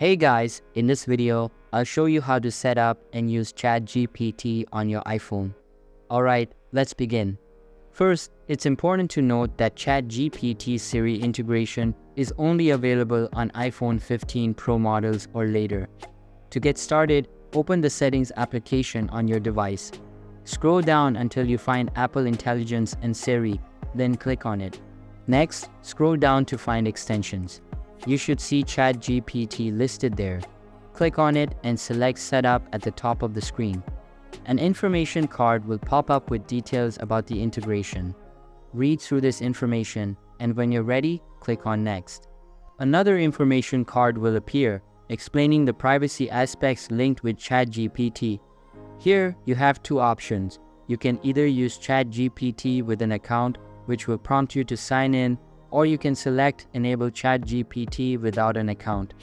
Hey guys, in this video, I'll show you how to set up and use ChatGPT on your iPhone. Alright, let's begin. First, it's important to note that ChatGPT Siri integration is only available on iPhone 15 Pro models or later. To get started, open the Settings application on your device. Scroll down until you find Apple Intelligence and Siri, then click on it. Next, scroll down to find extensions. You should see ChatGPT listed there. Click on it and select Setup at the top of the screen. An information card will pop up with details about the integration. Read through this information, and when you're ready, click on Next. Another information card will appear, explaining the privacy aspects linked with ChatGPT. Here, you have two options. You can either use ChatGPT with an account, which will prompt you to sign in, or you can select Enable ChatGPT without an account.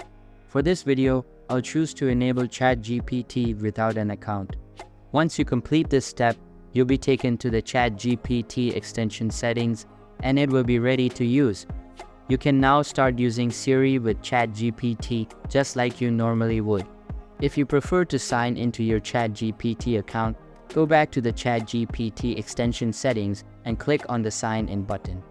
For this video, I'll choose to enable ChatGPT without an account. Once you complete this step, you'll be taken to the ChatGPT extension settings and it will be ready to use. You can now start using Siri with ChatGPT just like you normally would. If you prefer to sign into your ChatGPT account, go back to the ChatGPT extension settings and click on the Sign In button.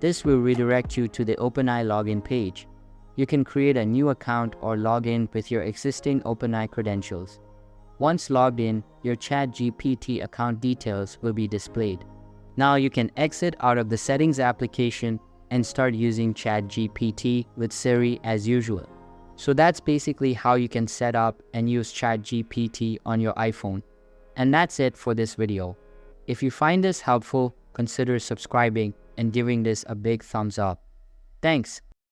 This will redirect you to the OpenAI login page. You can create a new account or log in with your existing OpenAI credentials. Once logged in, your ChatGPT account details will be displayed. Now you can exit out of the Settings application and start using ChatGPT with Siri as usual. So that's basically how you can set up and use ChatGPT on your iPhone. And that's it for this video. If you find this helpful, consider subscribing and giving this a big thumbs up. Thanks.